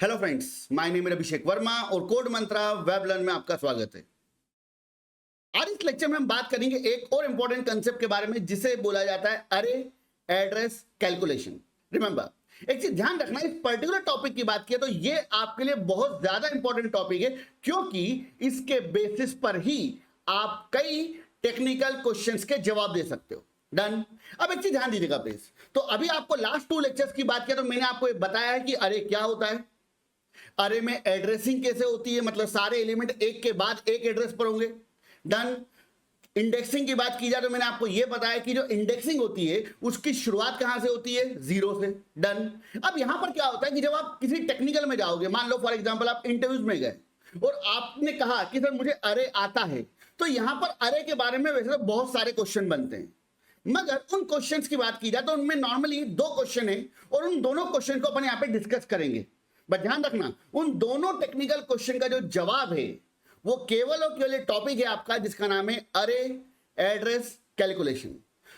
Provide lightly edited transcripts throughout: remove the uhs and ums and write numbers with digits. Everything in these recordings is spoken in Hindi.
हेलो फ्रेंड्स, माय नेम है अभिषेक वर्मा और कोड मंत्रा वेब लर्न में आपका स्वागत है। आज इस लेक्चर में हम बात करेंगे एक और इंपॉर्टेंट कंसेप्ट के बारे में जिसे बोला जाता है अरे एड्रेस कैलकुलेशन। रिमेंबर, एक चीज ध्यान रखना, इस पर्टिकुलर टॉपिक की बात किया तो ये आपके लिए बहुत ज्यादा इंपॉर्टेंट टॉपिक है क्योंकि इसके बेसिस पर ही आप कई टेक्निकल क्वेश्चंस के जवाब दे सकते हो। डन। अब एक चीज ध्यान दीजिएगा प्लीज। तो अभी आपको लास्ट 2 लेक्चर्स की बात किया तो मैंने आपको बताया है कि अरे क्या होता है, अरे में एड्रेसिंग कैसे होती है, मतलब सारे एलिमेंट एक के बाद एक एड्रेस पर होंगे। डन। इंडेक्सिंग की बात की जाए तो मैंने आपको यह बताया कि जो इंडेक्सिंग होती है उसकी शुरुआत कहां से होती है, 0 से। डन। अब यहां पर क्या होता है कि जब आप किसी टेक्निकल में जाओगे, मान लो फॉर एग्जांपल आप इंटरव्यूज में गए और आपने कहा कि सर मुझे अरे आता है, तो यहां पर अरे के बारे में वैसे तो बहुत सारे क्वेश्चन बनते हैं, मगर उन क्वेश्चंस की बात की जाए तो उनमें नॉर्मली 2 क्वेश्चन है और उन दोनों क्वेश्चन को अपन यहां पे डिस्कस करेंगे। बट ध्यान रखना, उन दोनों टेक्निकल क्वेश्चन का जो जवाब है वो केवल और केवल टॉपिक है आपका जिसका नाम है अरे एड्रेस कैलकुलेशन।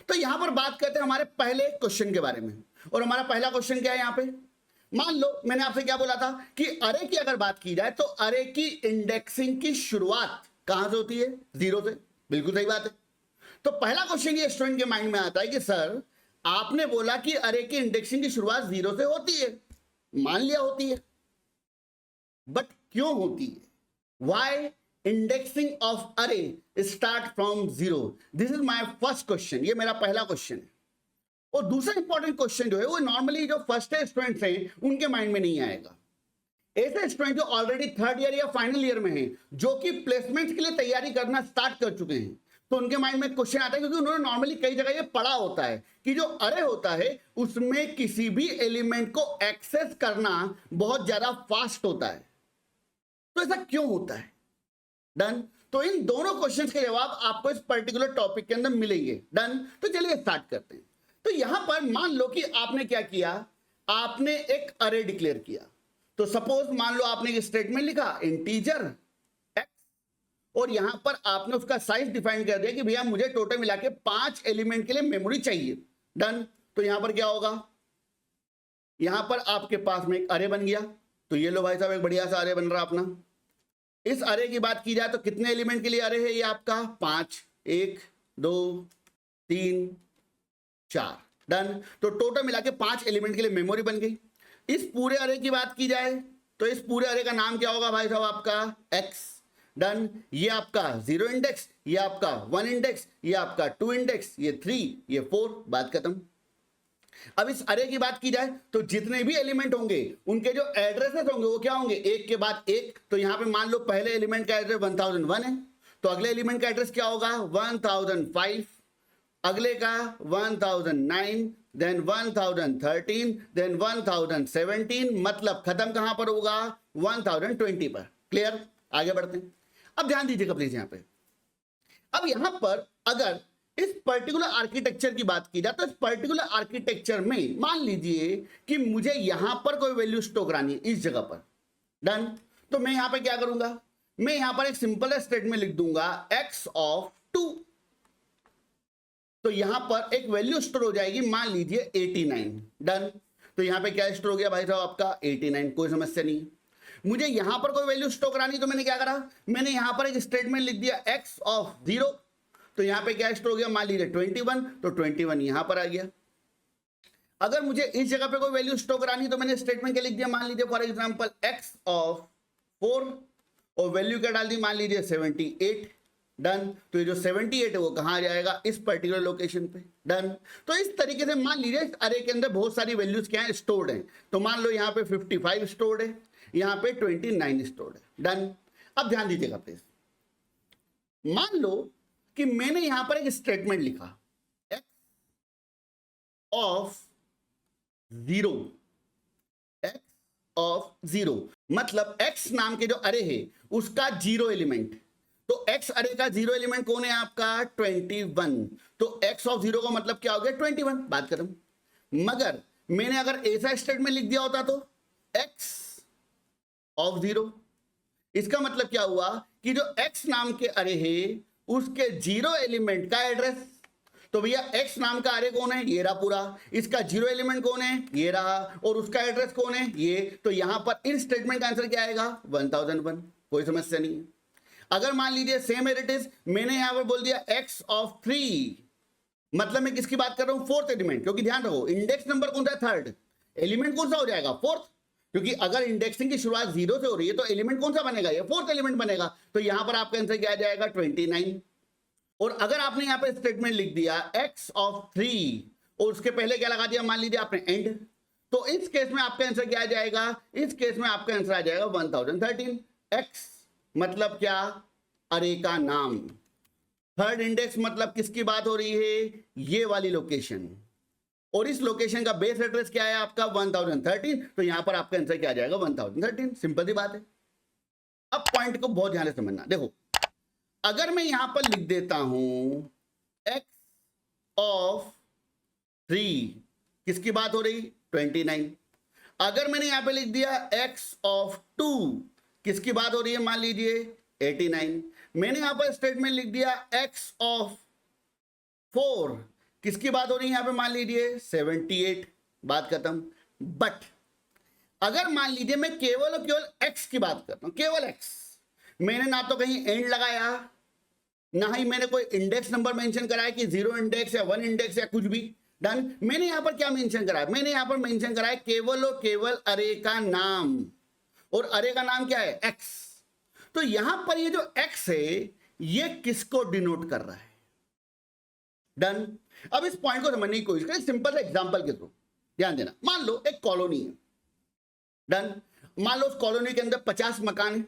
तो यहां पर बात करते हैं हमारे पहले क्वेश्चन के बारे में, और हमारा पहला क्वेश्चन क्या है यहां पे। मान लो मैंने आपसे क्या बोला था कि अरे की अगर बात की जाए तो अरे की इंडेक्सिंग की शुरुआत कहां से होती है, 0 से। बिल्कुल सही बात है। तो पहला क्वेश्चन ये स्टूडेंट के माइंड में आता है कि सर आपने बोला कि अरे की इंडेक्सिंग की शुरुआत 0 से होती है, मान लिया होती है, बट क्यों होती है? वाई इंडेक्सिंग ऑफ अरे start from 0? This is my first question, ये मेरा पहला क्वेश्चन है। और दूसरा इंपॉर्टेंट क्वेश्चन जो है वो नॉर्मली जो फर्स्ट ईयर स्टूडेंट्स हैं उनके माइंड में नहीं आएगा। ऐसे स्टूडेंट जो ऑलरेडी 3rd ईयर या फाइनल ईयर में हैं, जो कि प्लेसमेंट के लिए तैयारी करना स्टार्ट कर चुके हैं, तो उनके माइंड में क्वेश्चन आता है क्योंकि उन्होंने नॉर्मली कई जगह ये पढ़ा होता है कि जो अरे होता है उसमें किसी भी एलिमेंट को एक्सेस करना बहुत ज्यादा फास्ट होता है। तो ऐसा क्यों होता है? डन। तो इन दोनों क्वेश्चंस के जवाब आपको इस पर्टिकुलर टॉपिक के अंदर मिलेंगे। डन। तो चलिए स्टार्ट करते हैं। तो यहां पर मान लो कि आपने क्या किया, आपने एक अरे डिक्लेयर किया। तो सपोज मान लो आपने एक स्टेटमेंट लिखा इंटीजर x, और यहां पर आपने उसका साइज डिफाइन कर दिया कि भैया मुझे टोटल मिला के 5 एलिमेंट के लिए मेमोरी चाहिए। डन। तो यहां पर क्या होगा, यहां पर आपके पास में एक अरे बन गया। तो ये लो भाई साहब, एक बढ़िया सा अरे बन रहा अपना। इस अरे की बात की जाए तो कितने एलिमेंट के लिए अरे है ये आपका, 5, 1 2 3 4। डन। तो टोटल मिला के 5 एलिमेंट के लिए मेमोरी बन गई। इस पूरे अरे की बात की जाए तो इस पूरे अरे का नाम क्या होगा भाई साहब, आपका x। डन। ये आपका 0 इंडेक्स, ये आपका 1 इंडेक्स, ये आपका 2 इंडेक्स, ये 3, ये 4, बात खत्म। अब इस अरे की बात की जाए तो जितने भी एलिमेंट होंगे उनके जो एड्रेसेस होंगे वो क्या होंगे, एक के बाद एक। तो यहां पे मान लो पहले एलिमेंट का एड्रेस 1001 है, तो अगले एलिमेंट का एड्रेस क्या होगा, 1005, अगले का 1009, देन 1013, देन 1017, मतलब खत्म कहां पर होगा, 1020 पर। क्लियर? आगे बढ़ते हैं। अब ध्यान दीजिएगा प्लीज यहां पे। अब यहां पर अगर इस पर्टिकुलर आर्किटेक्चर की बात की जाए तो इस पर्टिकुलर आर्किटेक्चर में मान लीजिए कि मुझे यहां पर कोई वैल्यू स्टोर करानी है इस जगह पर। डन। तो मैं यहां पर क्या करूंगा, मैं यहां पर एक सिंपल स्टेटमेंट लिख दूंगा x ऑफ 2। तो यहां पर एक वैल्यू स्टोर हो जाएगी, मान लीजिए 89। डन। तो यहां पे क्या स्टोर हो गया भाई साहब, आपका 89, कोई समस्या नहीं। मुझे यहां पर कोई वैल्यू स्टोर करानी, तो मैंने क्या करा, मैंने यहां पर एक स्टेटमेंट लिख दिया x ऑफ 0। तो यहां पे क्या स्टोर हो गया, मान लीजिए 21, तो 21 यहां पर आ गया। अगर मुझे इस जगह पे कोई वैल्यू स्टोर करानी तो मैंने स्टेटमेंट क्या लिख दिया, मान लीजिए फॉर एग्जांपल x ऑफ 4, और वैल्यू क्या डाल दी, मान लीजिए 78। डन। तो ये जो 78 है वो कहां आ जाएगा, इस पर्टिकुलर लोकेशन पे। डन। तो इस तरीके से मान लीजिए अरे के अंदर बहुत सारी वैल्यूज क्या है, स्टोर्ड है। तो मान लो यहां पे 55 स्टोर्ड है, यहां पे 29 स्टोर्ड है। डन। अब ध्यान दीजिएगा प्लीज। मान लो कि मैंने यहां पर एक स्टेटमेंट लिखा x ऑफ 0, x ऑफ 0, मतलब x नाम के जो अरे है उसका 0 एलिमेंट। तो x अरे का 0 एलिमेंट कौन है आपका, 21। तो x ऑफ 0 का मतलब क्या हो गया, 21, बात खत्म। मगर मैंने अगर ऐसा स्टेटमेंट लिख दिया होता तो x ऑफ 0, इसका मतलब क्या हुआ कि जो x नाम के अरे है उसके 0 एलिमेंट का एड्रेस। तो भैया x नाम का अरे कौन है, ये रहा पूरा, इसका 0 एलिमेंट कौन है, ये रहा, और उसका एड्रेस कौन है, ये। तो यहां पर इन स्टेटमेंट का आंसर क्या आएगा, 1001। कोई समस्या नहीं है। अगर मान लीजिए सेम एज इट इज, मैंने यहां पर बोल दिया x ऑफ 3, मतलब मैं किसकी बात कर रहा हूं, फोर्थ एलिमेंट, क्योंकि ध्यान रखो इंडेक्स नंबर कौन सा है, थर्ड, एलिमेंट कौन सा हो जाएगा, फोर्थ, क्योंकि अगर इंडेक्सिंग की शुरुआत 0 से हो रही है तो एलिमेंट कौन सा बनेगा, ये फोर्थ एलिमेंट बनेगा। तो यहां पर आपका आंसर क्या आ जाएगा, 29। और अगर आपने यहां पे स्टेटमेंट लिख दिया x ऑफ 3 और उसके पहले क्या लगा दिया, मान लीजिए आपने एंड, तो इस केस में आपका आंसर क्या आ जाएगा, इस केस में आपका आंसर आ जाएगा 1013। x मतलब क्या, अरे का नाम, थर्ड इंडेक्स मतलब किसकी बात हो रही है, ये वाली लोकेशन, और इस लोकेशन का बेस एड्रेस क्या है आपका 1013, तो यहां पर आपका आंसर क्या आ जाएगा 1013। सिंपल सी बात है। अब पॉइंट को बहुत ध्यान से समझना, देखो अगर मैं यहां पर लिख देता हूं x ऑफ 3, किसकी बात हो रही, 29। अगर मैंने यहां पे लिख दिया x ऑफ 2, किसकी बात हो रही है, मान लीजिए 89। मैंने यहां पर स्टेटमेंट लिख दिया x ऑफ 4, किसकी बात हो रही है यहां पे, मान लीजिए 78, बात खत्म। बट अगर मान लीजिए मैं केवल और केवल x की बात करता हूं, केवल x, मैंने ना तो कहीं एंड लगाया, ना ही मैंने कोई इंडेक्स नंबर मेंशन कराया कि 0 इंडेक्स या 1 इंडेक्स या कुछ भी, डन। मैंने यहां पर क्या मेंशन कराया, मैंने यहां पर मेंशन कराया केवल और केवल अरे का नाम, और अरे का नाम क्या है, x। तो यहां पर ये जो x है ये किसको डिनोट कर रहा है, डन। अब इस पॉइंट को समझने की कोशिश करें सिंपल सा एग्जांपल के थ्रू, ध्यान देना। मान लो एक कॉलोनी है, डन। मान लो उस कॉलोनी के अंदर 50 मकान है,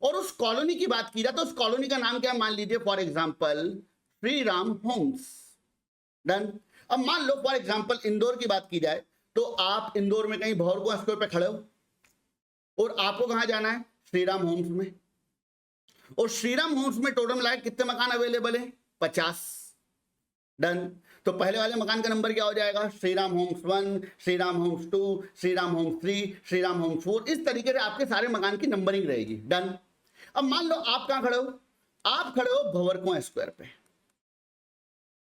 और उस कॉलोनी की बात की जाए तो उस कॉलोनी का नाम क्या है, मान लीजिए for example Shri Ram homes, done. अब मान लो फॉर एग्जांपल इंदौर की बात की जाए तो आप इंदौर में कहीं भौरकुआं स्क्वायर पे खड़े हो, और आपको कहां जाना है, श्रीराम होम्स में, और श्रीराम होम्स में टोटल मिलाए कितने मकान अवेलेबल है, 50, डन। तो पहले वाले मकान का नंबर क्या हो जाएगा, Shriram homes 1, Shriram homes 2, Shriram homes 3, Shriram homes 4, इस तरीके से आपके सारे मकान की नंबरिंग रहेगी, डन। अब मान लो आप कहां खड़े हो, आप खड़े हो भंवरकुआं स्क्वायर पे,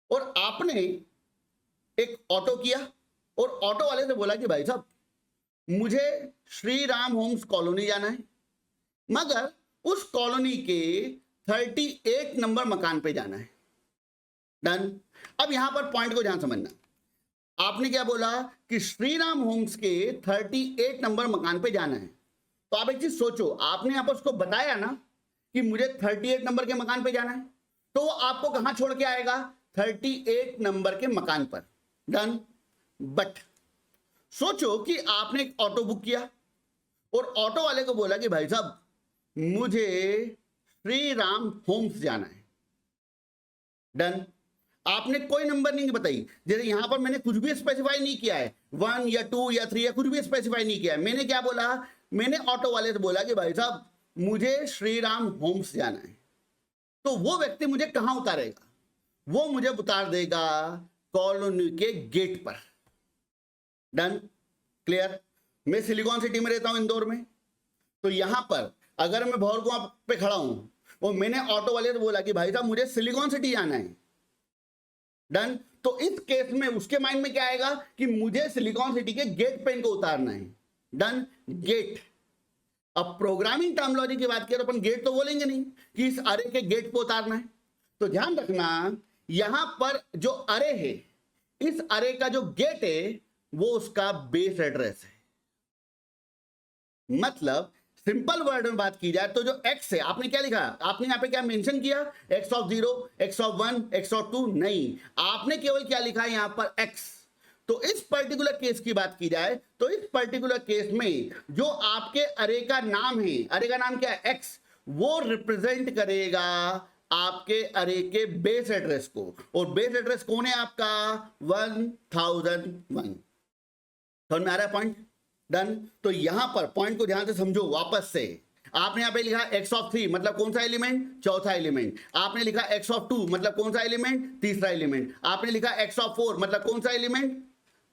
और आपने एक ऑटो किया, और ऑटो वाले से बोला कि भाई साहब मुझे श्री राम होम्स कॉलोनी जाना है, मगर उस कॉलोनी के 38 नंबर मकान पे जाना है, डन। अब यहां पर पॉइंट को ध्यान समझना, आपने क्या बोला कि श्री राम होम्स के 38 नंबर मकान पे जाना है। तो आप एक चीज सोचो, आपने यहां पर उसको बताया ना कि मुझे 38 नंबर के मकान पे जाना है, तो वो आपको कहां छोड़ के आएगा, 38 नंबर के मकान पर, डन। बट सोचो कि आपने एक ऑटो बुक किया, और ऑटो वाले को बोला कि भाई साहब मुझे श्री राम होम्स जाना है, डन। आपने कोई नंबर नहीं बताई, जैसे यहां पर मैंने कुछ भी स्पेसिफाई नहीं किया है, 1 या 2 या 3 या कुछ भी स्पेसिफाई नहीं किया है। मैंने क्या बोला, मैंने ऑटो वाले से बोला कि भाई साहब मुझे श्री राम होम्स जाना है। तो वो व्यक्ति मुझे कहां उतारेगा, वो मुझे उतार देगा कॉलोनी के गेट पर, डन, क्लियर। मैं सिलिकॉन सिटी में रहता हूं इंदौर में, तो यहां पर अगर मैं भौरकुआं पे खड़ा हूं और मैंने ऑटो वाले से बोला कि भाई साहब मुझे सिलिकॉन सिटी जाना है, डन, तो इस केस में उसके माइंड में क्या आएगा कि मुझे सिलिकॉन सिटी के गेट पे इनको उतारना है, डन, गेट। अब प्रोग्रामिंग टर्मिनोलॉजी की बात करें तो अपन गेट तो बोलेंगे नहीं कि इस अरे के गेट पे उतारना है। तो ध्यान रखना यहां पर जो अरे है, इस अरे का जो गेट है वो उसका बेस एड्रेस है। मतलब सिंपल वर्ड में बात की जाए तो जो x है, आपने क्या लिखा, आपने यहां पे क्या मेंशन किया, x of 0, x of 1, x of 2, नहीं, आपने केवल क्या लिखा है यहां पर x। तो इस पर्टिकुलर केस की बात की जाए तो इस पर्टिकुलर केस में जो आपके अरे का नाम है, अरे का नाम क्या है, x, वो रिप्रेजेंट करेगा आपके अरे के बेस एड्रेस को, और बेस एड्रेस कौन है आपका, 1001। समझ में आ रहा है पॉइंट, डन। तो यहां पर पॉइंट को ध्यान से समझो वापस से। आपने यहां पे लिखा x ऑफ 3 मतलब कौन सा एलिमेंट, चौथा एलिमेंट। आपने लिखा x ऑफ 2 मतलब कौन सा एलिमेंट, तीसरा एलिमेंट। आपने लिखा x ऑफ 4 मतलब कौन सा एलिमेंट,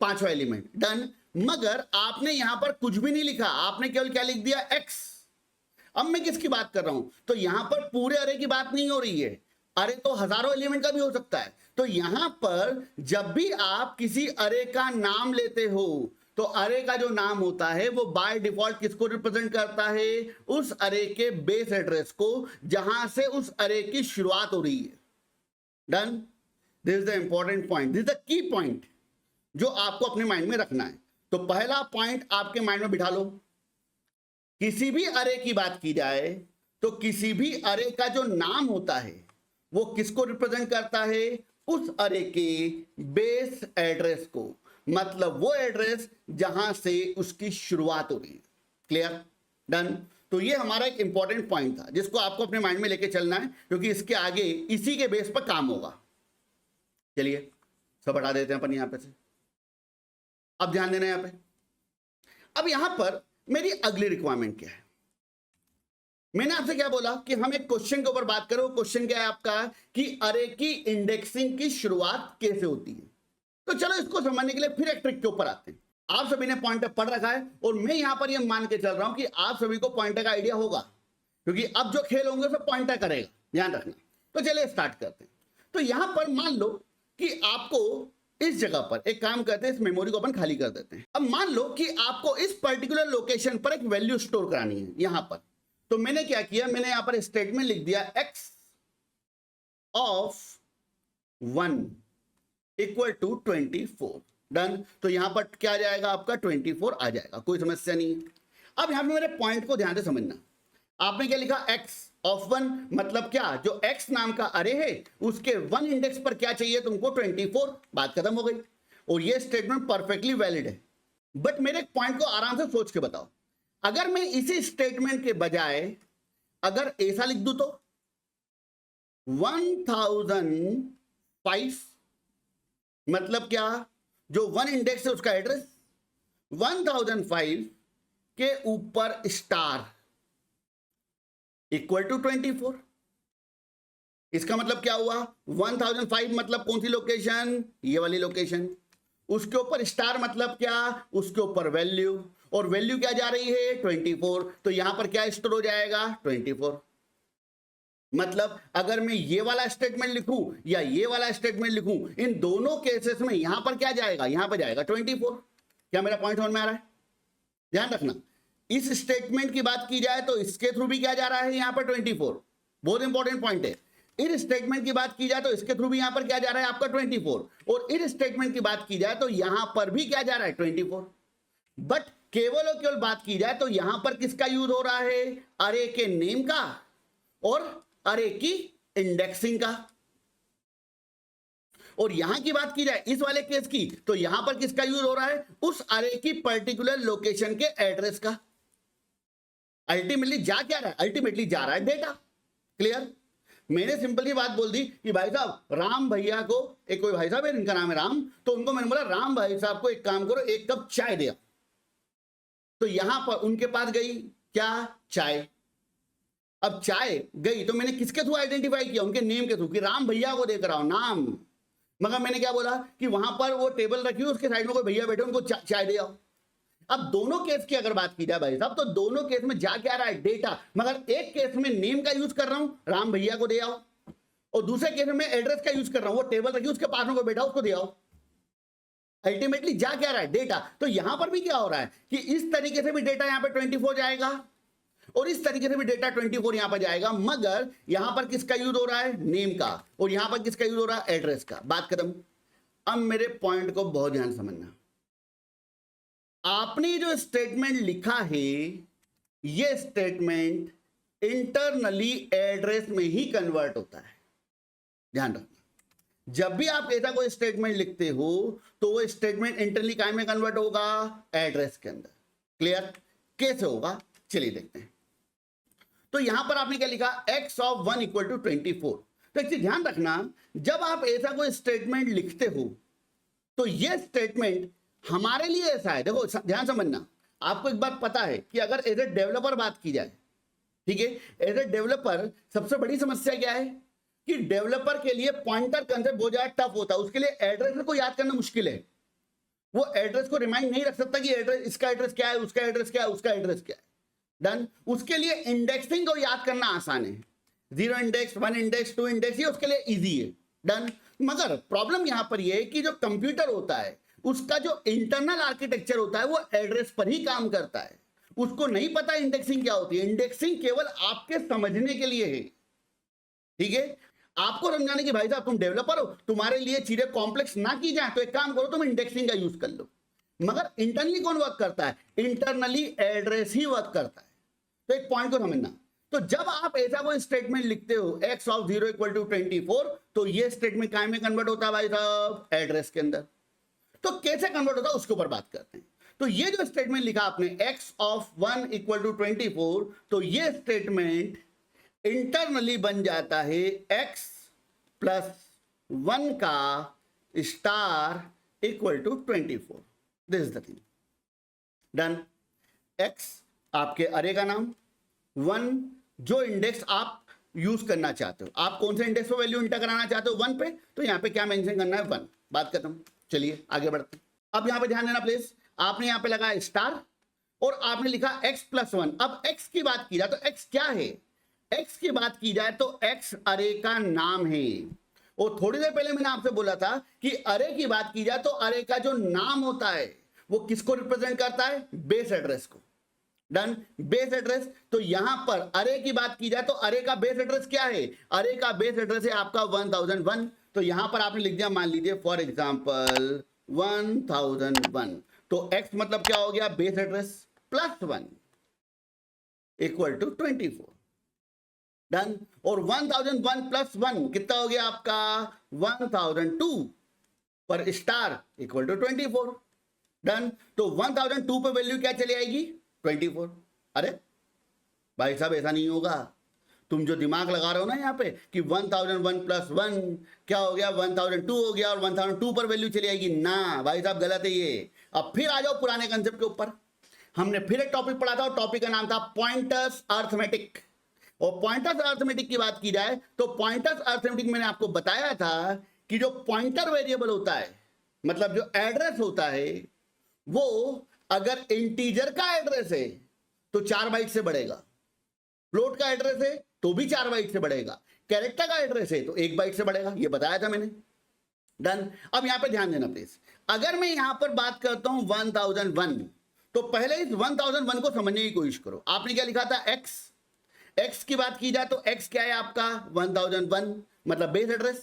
पांचवा एलिमेंट, डन। मगर आपने यहां पर कुछ भी नहीं लिखा, आपने केवल क्या लिख दिया, x। अब मैं किसकी बात कर रहा हूं, तो यहां पर पूरे अरे की बात नहीं हो रही है, अरे तो हजारों एलिमेंट का भी हो सकता है। तो यहां पर जब भी आप किसी अरे का नाम लेते हो तो अरे का जो नाम होता है वो बाय डिफॉल्ट किसको रिप्रेजेंट करता है? उस अरे के बेस एड्रेस को, जहां से उस अरे की शुरुआत हो रही है। Done. This is the important point, this is the key point जो आपको अपने माइंड में रखना है। तो पहला पॉइंट आपके माइंड में बिठा लो, किसी भी अरे की बात की जाए तो किसी भी अरे का जो नाम होता है वो किसको रिप्रेजेंट करता है? उस अरे के बेस एड्रेस को, मतलब वो एड्रेस जहां से उसकी शुरुआत हो रही है। क्लियर? डन। तो ये हमारा एक इंपॉर्टेंट पॉइंट था जिसको आपको अपने माइंड में लेके चलना है, क्योंकि इसके आगे इसी के बेस पर काम होगा। चलिए सब हटा देते हैं अपन यहां पे से। अब ध्यान देना यहां पे। अब यहां पर मेरी अगली रिक्वायरमेंट क्या है? मैंने आपसे क्या बोला कि हम एक क्वेश्चन के ऊपर बात करो। क्वेश्चन क्या है आपका कि अरे की इंडेक्सिंग की शुरुआत कैसे होती है। तो चलो इसको समझने के लिए फिर एक ट्रिक के ऊपर आते हैं। आप सभी ने पॉइंटर पढ़ रखा है और मैं यहां पर यह मान के चल रहा हूं कि आप सभी को पॉइंटर का आइडिया होगा, क्योंकि अब जो खेल होंगे उसमें पॉइंटर करेगा, ध्यान रखना। तो चलिए स्टार्ट करते हैं। तो यहां पर मान लो कि आपको इस जगह पर एक काम करते हैं, इस मेमोरी को अपन खाली कर देते हैं। अब मान लो कि आपको इस पर्टिकुलर लोकेशन पर एक वैल्यू स्टोर करानी है यहां पर। तो मैंने क्या किया, मैंने यहां पर स्टेटमेंट लिख दिया x of 1 equal to 24। Done. तो यहां पर क्या आ जाएगा आपका 24 आ जाएगा, कोई समस्या नहीं है। अब यहां पे मेरे पॉइंट को ध्यान से समझना। आपने क्या लिखा? x ऑफ 1, मतलब क्या, जो x नाम का अरे है उसके 1 इंडेक्स पर क्या चाहिए तुमको? 24। बात खत्म हो गई। और ये स्टेटमेंट परफेक्टली वैलिड है। बट मेरे पॉइंट को आराम से सोच के बताओ, अगर मैं इसी स्टेटमेंट के बजाय अगर ऐसा लिख दूं तो 1005, मतलब क्या, जो 1 इंडेक्स है उसका एड्रेस 1005 के ऊपर स्टार इक्वल टू 24। इसका मतलब क्या हुआ? 1005 मतलब कौन सी लोकेशन? ये वाली लोकेशन। उसके ऊपर स्टार मतलब क्या? उसके ऊपर वैल्यू, और वैल्यू क्या जा रही है? 24। तो यहां पर क्या स्टोर हो जाएगा? 24। मतलब अगर मैं ये वाला स्टेटमेंट लिखूं या ये वाला स्टेटमेंट लिखूं, इन दोनों केसेस में यहां पर क्या जाएगा? यहां पर जाएगा 24। क्या मेरा पॉइंट समझ में आ रहा है? ध्यान रखना, इस स्टेटमेंट की बात की जाए तो इसके थ्रू भी क्या जा रहा है? यहां पर 24। बहुत इंपॉर्टेंट पॉइंट है। इन स्टेटमेंट की बात की जाए तो इसके थ्रू भी यहां पर क्या जा रहा है? आपका 24। और इन स्टेटमेंट की बात की जाए तो यहां पर भी क्या जा रहा है? 24। बट केवल और केवल बात की जाए तो यहां पर किसका यूज हो रहा है? अरे के नेम का और अरे की इंडेक्सिंग का। और यहां की बात की जाए इस वाले केस की तो यहां पर किसका यूज हो रहा है? उस अरे की पर्टिकुलर लोकेशन के एड्रेस का। अल्टीमेटली जा क्या रहा है? अल्टीमेटली जा रहा है डेटा। क्लियर? मैंने सिंपल सी बात बोल दी कि भाई साहब राम भैया को, एक कोई भाई साहब है इनका नाम है राम, तो उनको मैंने बोला राम भाई साहब को एक काम करो, एक कप चाय दे। तो यहां पर उनके पास गई क्या? चाय। अब चाय गई तो मैंने किसके थ्रू आइडेंटिफाई किया? उनके नेम के थ्रू, कि राम भैया को देख रहा हूं नाम। मगर मैंने क्या बोला कि वहां पर वो टेबल रखी हुई, उसके साइड में कोई भैया बैठे, उनको चाय दे आओ। अब दोनों केस की अगर बात की जाए भाई साहब, तो दोनों केस में जा क्या रहा है? डेटा। मगर एक केस में नेम का यूज कर रहा हूं, राम भैया को दे आओ, और दूसरे केस में एड्रेस का यूज कर रहा हूं, वो टेबल रखी उसके पास में कोई बैठा उसको दे आओ। अल्टीमेटली जा क्या रहा है? डेटा। तो यहां पर भी क्या हो रहा है कि इस तरीके से भी डेटा यहां पर 24 जाएगा और इस तरीके से भी डेटा 24 यहां पर जाएगा, मगर यहां पर किसका यूज हो रहा है? नेम का। और यहां पर किसका यूज हो रहा है? एड्रेस का। बात खत्म। अब मेरे पॉइंट को बहुत ध्यान से समझना। आपने जो स्टेटमेंट लिखा है ये स्टेटमेंट इंटरनली एड्रेस में ही कन्वर्ट होता है। ध्यान रखना, जब भी आप ऐसा कोई स्टेटमेंट लिखते हो तो वो स्टेटमेंट इंटरनली काय में कन्वर्ट होगा? एड्रेस के अंदर। क्लियर? कैसे होगा चलिए देखते हैं। तो यहां पर आपने क्या लिखा? x of 1 equal to 24। तो एक चीज ध्यान रखना, जब आप ऐसा कोई स्टेटमेंट लिखते हो तो ये स्टेटमेंट हमारे लिए ऐसा है। देखो ध्यान समझना, आपको एक बात पता है कि अगर एज ए डेवलपर बात की जाए, ठीक है, एज ए डेवलपर सबसे बड़ी समस्या क्या है कि डेवलपर के लिए पॉइंटर कंसेप्ट बहुत ज्यादा टफ होता है। उसके लिए एड्रेस को याद करना मुश्किल है। वो एड्रेस को रिमाइंड नहीं रख सकता कि एड्रेस, इसका एड्रेस क्या है, उसका एड्रेस क्या है, उसका एड्रेस क्या है। डन। उसके लिए इंडेक्सिंग को याद करना आसान है। 0 इंडेक्स, 1 इंडेक्स, 2 इंडेक्स, ये उसके लिए इजी है। डन। मगर प्रॉब्लम यहां पर यह है कि जो कंप्यूटर होता है उसका जो इंटरनल आर्किटेक्चर होता है वो एड्रेस पर ही काम करता है, उसको नहीं पता इंडेक्सिंग क्या होती है। इंडेक्सिंग केवल आपके समझने के लिए है, ठीक है, आपको समझाने की भाई साहब तुम डेवलपर हो, तुम्हारे लिए चीजें कॉम्प्लेक्स ना की जाए तो एक काम करो, तुम इंडेक्सिंग का यूज कर लो। मगर इंटरनली कौन वर्क करता है? इंटरनली एड्रेस ही वर्क करता है। तो एक पॉइंट को समझना, तो जब आप ऐसा कोई स्टेटमेंट लिखते हो x ऑफ 0 इक्वल टू 24, तो ये स्टेटमेंट काय में कन्वर्ट होता है भाई साहब? एड्रेस के अंदर। तो कैसे कन्वर्ट होता है उसके ऊपर बात करते हैं। तो ये जो स्टेटमेंट लिखा आपने x ऑफ 1 इक्वल टू 24, तो ये स्टेटमेंट इंटरनली बन जाता है x प्लस 1 का star equal to 24। This is the thing done. x आपके अरे का नाम, 1 जो इंडेक्स आप यूज करना चाहते हो, आप कौन से इंडेक्स पे वैल्यू इंटर कराना चाहते हो? 1 पे, तो यहां पे क्या मेंशन करना है? 1। बात खत्म। चलिए आगे बढ़ते हैं। अब यहां पे ध्यान देना प्लीज, आपने यहां पे लगाया स्टार और आपने लिखा x प्लस 1। अब x की बात की जाए तो x क्या है? x की बात की जाए तो x अरे का नाम है। और थोड़ी देर पहले मैंने आपसे बोला था कि अरे की बात की जाए तो अरे का जो नाम होता है वो किसको रिप्रेजेंट करता है? बेस एड्रेस को। डन। बेस एड्रेस, तो यहां पर अरे की बात की जाए तो अरे का बेस एड्रेस क्या है? अरे का बेस एड्रेस है आपका 1001। तो यहां पर आपने लिख दिया, मान लीजिए फॉर एग्जांपल 1001। तो x मतलब क्या हो गया? Base address plus 1 equal to 24। Done. और 1001 प्लस 1 कितना हो गया आपका? 1002 पर स्टार इक्वल टू 24। डन। तो 1002 पे वैल्यू क्या चली आएगी? 24। अरे भाई साहब ऐसा नहीं होगा, तुम जो दिमाग लगा रहे हो ना यहाँ पे कि 1001 प्लस 1 क्या हो गया? 1002 हो गया और 1002 पर वैल्यू चली आएगी, ना भाई साहब गलत है ये। अब फिर आ जाओ पुराने कंसेप्ट के ऊपर। हमने फिर एक टॉपिक पढ़ा था और टॉपिक का नाम था पॉइंटर्स अर्थमेटिक। और पॉइंटर्स अर्थमेटिक की बात की जाए तो पॉइंटर्स अर्थमेटिक मैंने आपको बताया था कि जो पॉइंटर वेरिएबल होता है, मतलब जो एड्रेस होता है, वो अगर इंटीजर का एड्रेस है तो 4 बाइट से बढ़ेगा, फ्लोट का एड्रेस है तो भी 4 बाइट से बढ़ेगा, कैरेक्टर का एड्रेस है तो 1 बाइट से बढ़ेगा। ये बताया था मैंने। डन। अब यहां पे ध्यान देना प्लीज, अगर मैं यहां पर बात करता हूं 1001, तो पहले इस 1001 को समझने की कोशिश करो। आपने क्या लिखा था? x की बात की जाए तो x क्या है आपका? 1001 मतलब बेस एड्रेस।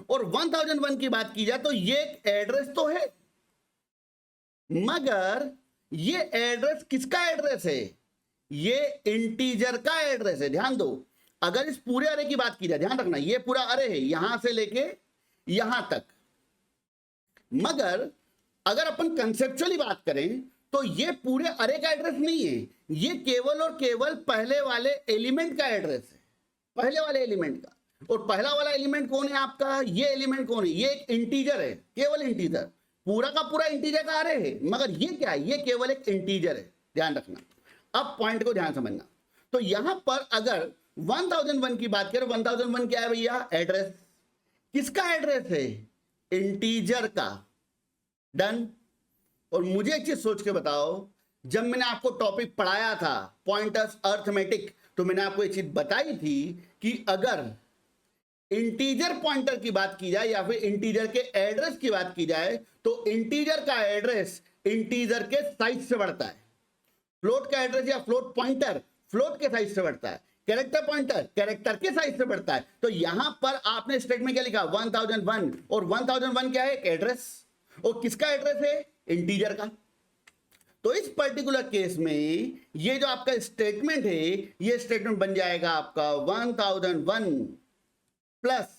और 1001 की बात की जाए तो ये एक एड्रेस तो है, मगर ये एड्रेस किसका एड्रेस है? ये इंटीजर का एड्रेस है। ध्यान दो, अगर इस पूरे अरे की बात की जाए, ध्यान रखना ये पूरा अरे है यहां से लेके यहां तक, मगर अगर अपन कंसेप्चुअली बात करें तो ये पूरे अरे का एड्रेस नहीं है, ये केवल और केवल पहले वाले एलिमेंट का एड्रेस है, पहले वाले एलिमेंट का। और पहला वाला एलिमेंट कौन है आपका? ये एलिमेंट कौन है? ये एक इंटीजर है, केवल इंटीजर। पूरा का पूरा इंटीजर का अरे है, मगर ये क्या है? ये केवल एक इंटीजर है। ध्यान रखना, अब पॉइंट को ध्यान समझना। तो यहां पर अगर 1001 की बात करें, 1001 क्या है भैया? एड्रेस। किसका एड्रेस है? इंटीजर का। डन। और मुझे एक चीज सोच के बताओ, जब मैंने आपको टॉपिक पढ़ाया था पॉइंटर्स अर्थमेटिक, तो मैंने आपको एक चीज बताई थी कि अगर इंटीजर पॉइंटर की बात की जाए या फिर इंटीजर के एड्रेस की बात की जाए, तो इंटीजर का एड्रेस इंटीजर के साइज से बढ़ता है, फ्लोट का एड्रेस या फ्लोट पॉइंटर फ्लोट के साइज से बढ़ता है, कैरेक्टर पॉइंटर कैरेक्टर के साइज से बढ़ता है। तो यहां पर आपने स्टेटमेंट क्या लिखा? 1001। और 1001 क्या है? एक एड्रेस। और किसका एड्रेस है? इंटीजर का। तो इस पर्टिकुलर केस में ये जो आपका स्टेटमेंट है, ये स्टेटमेंट बन जाएगा आपका 1001 प्लस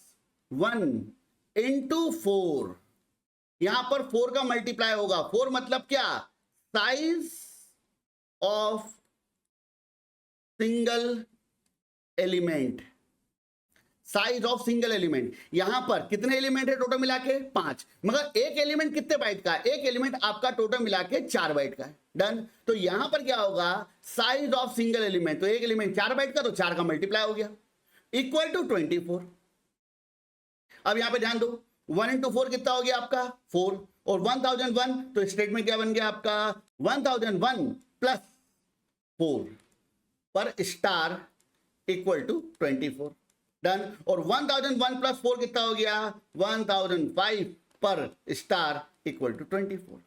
1 इंटू 4। यहां पर 4 का मल्टीप्लाई होगा। 4 मतलब क्या? Size of single element. Size of single element. यहां पर कितने एलिमेंट है टोटल मिला के? 5, मगर एक एलिमेंट कितने बाइट का है? एक एलिमेंट आपका टोटल मिला के 4 बाइट का है। डन। तो यहां पर क्या होगा? साइज ऑफ सिंगल एलिमेंट, तो एक एलिमेंट 4 बाइट का, तो 4 का मल्टीप्लाई हो गया, इक्वल टू 24। अब यहां पे ध्यान दो, 1 इंटू 4 कितना हो गया आपका? 4। और 1001, तो स्टेटमेंट क्या बन गया आपका? 1001 प्लस 4 पर स्टार इक्वल टू 24। डन। और 1001 प्लस 4 कितना हो गया? 1005 पर स्टार इक्वल टू 24,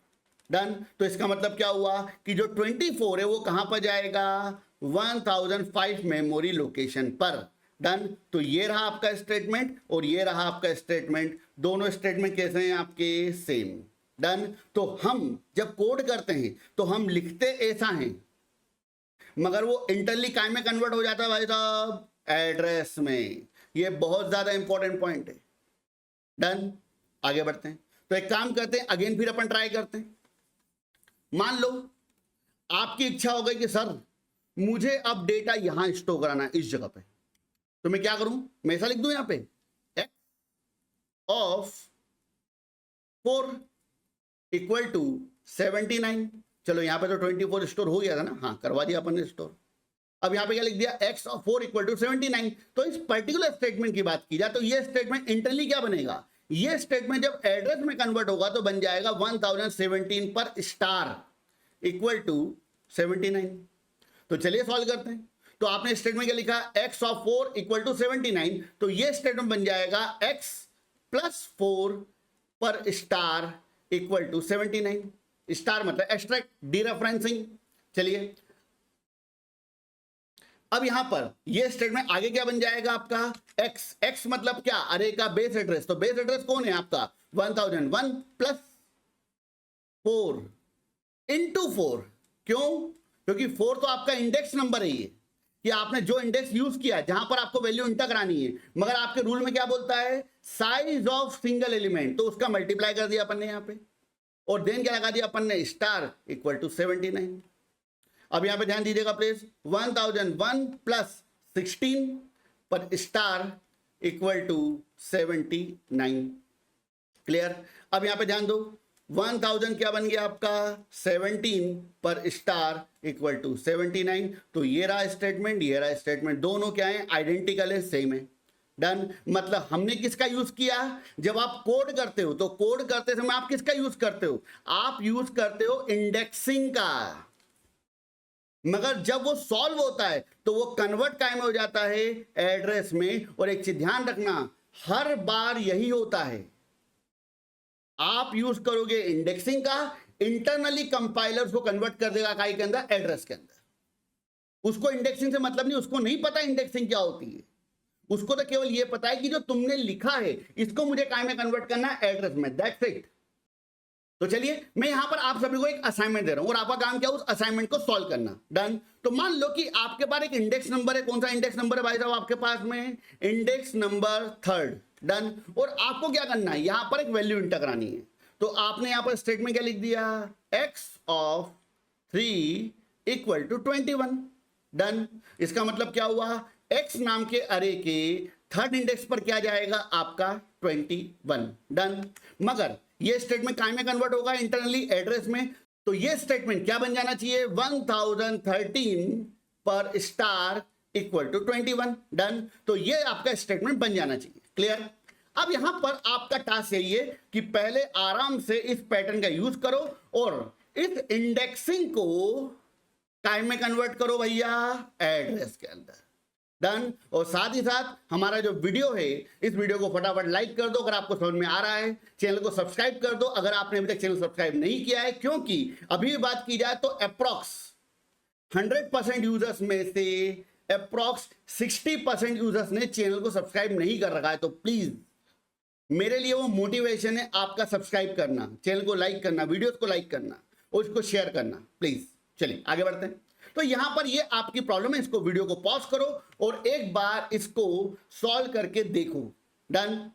डन। तो इसका मतलब क्या हुआ कि जो 24 है वो कहां पर जाएगा? 1005 मेमोरी लोकेशन पर, डन। तो ये रहा आपका स्टेटमेंट और ये रहा आपका स्टेटमेंट, दोनों स्टेटमेंट कैसे हैं आपके? Same, done. तो हम जब कोड करते हैं तो हम लिखते ऐसा हैं, मगर वो इंटरनली काय में कन्वर्ट हो जाता है भाई साहब? एड्रेस में। ये बहुत ज्यादा इंपॉर्टेंट पॉइंट है, डन। आगे बढ़ते हैं। तो एक काम करते हैं, अगेन फिर अपन ट्राई करते हैं। मान लो आपकी इच्छा हो गई कि सर मुझे अब डेटा यहां स्टोर कराना है इस जगह पे, तो मैं क्या करूं? मैं ऐसा लिख दूं यहां पे x ऑफ 4 इक्वल टू 79। चलो यहां पे तो 24 स्टोर हो गया था ना, हाँ करवा दिया अपन ने स्टोर। अब यहां पे क्या लिख दिया? x of 4 equal to 79। तो इस पर्टिकुलर स्टेटमेंट की बात की जाए तो ये स्टेटमेंट इंटरनली क्या बनेगा? ये स्टेटमेंट जब एड्रेस में कन्वर्ट होगा तो बन जाएगा 1017 पर स्टार इक्वल टू 79। तो चलिए सॉल्व करते हैं। तो आपने स्टेटमेंट क्या लिखा? x of 4 equal to 79। तो ये स्टेटमेंट बन जाएगा x प्लस 4 पर स्टार इक्वल टू 79। स्टार मतलब एक्सट्रैक्ट, डीरेफरेंसिंग। चलिए अब यहां पर ये स्टेटमेंट आगे क्या बन जाएगा आपका? x मतलब क्या? अरे का बेस एड्रेस। तो बेस एड्रेस कौन है आपका? 1001 प्लस 4 इंटू 4। क्यों? क्योंकि 4 तो आपका इंडेक्स नंबर है, ये कि आपने जो इंडेक्स यूज किया जहां पर आपको वैल्यू इंटर करानी है, मगर आपके रूल में क्या बोलता है? Size of single element. तो उसका मल्टीप्लाई कर दिया अपन ने यहां पे, और देन क्या लगा दिया अपन ने? Star equal to 79। अब यहां पे ध्यान दीजिएगा प्लीज, 1001 प्लस 16 पर स्टार इक्वल टू 79। क्लियर? अब यहां पे ध्यान दो, 1000 क्या बन गया आपका? 17 पर स्टार इक्वल टू 79। तो ये रहा स्टेटमेंट, ये रहा स्टेटमेंट, दोनों क्या है? आइडेंटिकल है, सेम है, डन। मतलब हमने किसका यूज किया? जब आप कोड करते हो तो कोड करते समय आप किसका यूज करते हो? आप यूज करते हो इंडेक्सिंग का, मगर जब वो सॉल्व होता है तो वो कन्वर्ट काय में हो जाता है? एड्रेस में। और एक चीज ध्यान रखना, हर बार यही होता है, आप यूज करोगे इंडेक्सिंग का, इंटरनली कंपाइलर उसको कन्वर्ट कर देगा काय के अंदर? एड्रेस के अंदर। उसको इंडेक्सिंग से मतलब नहीं, उसको नहीं पता इंडेक्सिंग क्या होती है, उसको तो केवल ये पता है कि जो तुमने लिखा है इसको मुझे काय में कन्वर्ट करना है? एड्रेस में, दैट्स इट। तो चलिए मैं यहां पर आप सभी को एक असाइनमेंट दे रहा हूं और आपका काम क्या? उस असाइनमेंट को सॉल्व करना, डन। तो मान लो कि आपके पास एक इंडेक्स नंबर है। कौन सा इंडेक्स नंबर है भाई साहब आपके पास में? Index number 3, done. और आपको क्या करना है? यहां पर एक वैल्यू इंटर करानी है। तो आपने यहां पर स्टेटमेंट क्या लिख दिया? x of 3 equal to 21, done. इसका मतलब क्या हुआ? x नाम के अरे के 3rd इंडेक्स पर क्या जाएगा आपका? 21, डन। मगर ये स्टेटमेंट काय में कन्वर्ट होगा? इंटरनली एड्रेस में। तो ये स्टेटमेंट क्या बन जाना चाहिए? 1013 पर स्टार इक्वल टू 21, डन। तो ये आपका स्टेटमेंट बन जाना चाहिए। क्लियर? अब यहां पर आपका टास्क यही है कि पहले आराम से इस पैटर्न का यूज करो और इस इंडेक्सिंग को काय में कन्वर्ट करो भैया? एड्रेस के अंदर, डन। और साथ ही साथ हमारा जो वीडियो है, इस वीडियो को फटाफट लाइक कर दो अगर आपको समझ में आ रहा है। चैनल को सब्सक्राइब कर दो अगर आपने अभी तक चैनल सब्सक्राइब नहीं किया है, क्योंकि अभी बात की जाए तो अप्रॉक्स 100% यूजर्स में से अप्रॉक्स 60% यूजर्स ने चैनल को सब्सक्राइब नहीं कर रखा है। तो प्लीज मेरे लिए वो मोटिवेशन है आपका सब्सक्राइब करना, चैनल को लाइक करना, वीडियोस को लाइक करना और उसको शेयर करना, प्लीज। चलिए आगे बढ़ते हैं। तो यहां पर ये आपकी प्रॉब्लम है, इसको वीडियो को पॉज करो और एक बार इसको सॉल्व करके देखो, डन।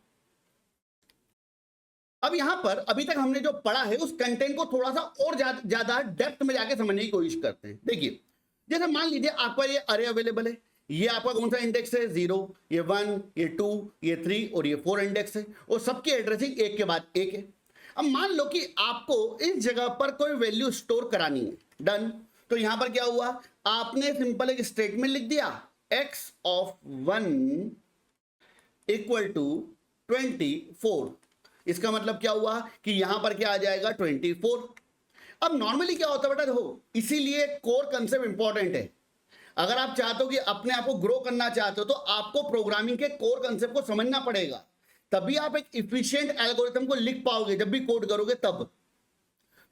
अब यहां पर अभी तक हमने जो पढ़ा है उस कंटेंट को थोड़ा सा और ज्यादा डेप्थ में जाके समझने की कोशिश करते हैं। देखिए, जैसे मान लीजिए आपका ये अरे अवेलेबल है, ये आपका कौन सा इंडेक्स है? 0, ये 1, ये 2, ये 3 और ये 4 इंडेक्स है और सबकी एड्रेसिंग एक के बाद एक है। अब मान लो कि आपको इस जगह पर कोई वैल्यू स्टोर करानी है, डन। तो यहां पर क्या हुआ? आपने सिंपल एक स्टेटमेंट लिख दिया, x ऑफ 1 इक्वल टू 24। इसका मतलब क्या हुआ कि यहां पर क्या आ जाएगा? 24। अब नॉर्मली क्या होता है बेटा, देखो, इसीलिए कोर कंसेप्ट इंपॉर्टेंट है। अगर आप चाहते हो कि अपने आप को ग्रो करना चाहते हो तो आपको प्रोग्रामिंग के कोर कंसेप्ट को समझना पड़ेगा, तभी आप एक इफिशिएंट एल्गोरिथम को लिख पाओगे जब भी कोड करोगे तब।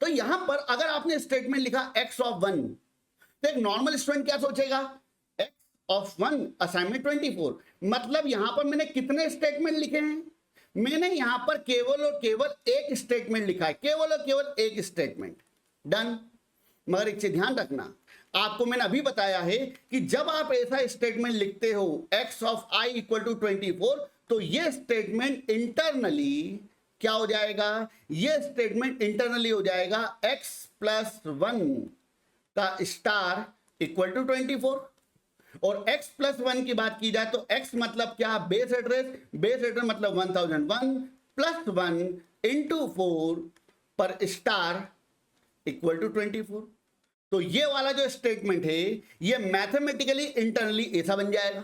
तो यहां पर अगर आपने स्टेटमेंट लिखा x ऑफ 1, तो एक नॉर्मल स्टूडेंट क्या सोचेगा, x ऑफ 1 असाइनमेंट 24, मतलब यहां पर मैंने कितने स्टेटमेंट लिखे हैं, मैंने यहां पर केवल और केवल एक स्टेटमेंट लिखा है, केवल और केवल एक स्टेटमेंट, डन। मगर एक चीज ध्यान रखना, आपको मैंने अभी बताया है कि जब आप ऐसा स्टेटमेंट लिखते हो x of i equal to 24, तो ये स्टेटमेंट इंटरनली क्या हो जाएगा, ये स्टेटमेंट इंटरनली हो जाएगा x प्लस 1 का स्टार इक्वल टू 24। और x प्लस 1 की बात की जाए तो x मतलब क्या, बेस एड्रेस, बेस एड्रेस मतलब 1001 प्लस 1 इंटू 4 पर स्टार इक्वल टू 24। तो ये वाला जो स्टेटमेंट है ये मैथमेटिकली इंटरनली ऐसा बन जाएगा।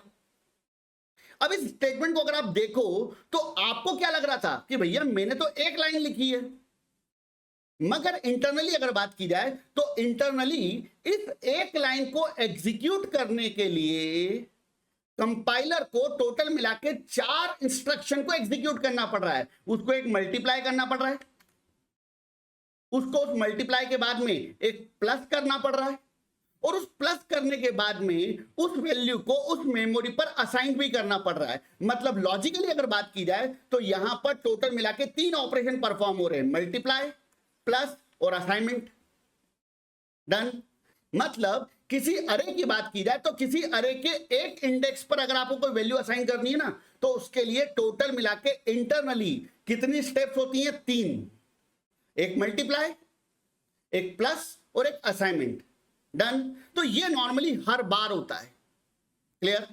अब इस स्टेटमेंट को अगर आप देखो तो आपको क्या लग रहा था कि भैया मैंने तो एक लाइन लिखी है, मगर इंटरनली अगर बात की जाए तो इंटरनली इस एक लाइन को एग्जीक्यूट करने के लिए कंपाइलर को टोटल मिला के 4 इंस्ट्रक्शन को एग्जीक्यूट करना पड़ रहा है। उसको एक मल्टीप्लाई करना पड़ रहा है, उसको उस मल्टीप्लाई के बाद में एक प्लस करना पड़ रहा है, और उस प्लस करने के बाद में उस वैल्यू को उस मेमोरी पर असाइन भी करना पड़ रहा है। मतलब लॉजिकली अगर बात की जाए तो यहां पर टोटल मिला के 3 ऑपरेशन परफॉर्म हो रहे हैं, मल्टीप्लाई, प्लस और असाइनमेंट, डन। मतलब किसी अरे की बात की जाए तो किसी अरे के एक इंडेक्स पर अगर आपको कोई वैल्यू असाइन करनी है ना, तो उसके लिए टोटल मिला के इंटरनली कितनी स्टेप्स होती हैं, 3, एक मल्टीप्लाई, एक प्लस और एक असाइनमेंट, डन। तो ये नॉर्मली हर बार होता है, क्लियर।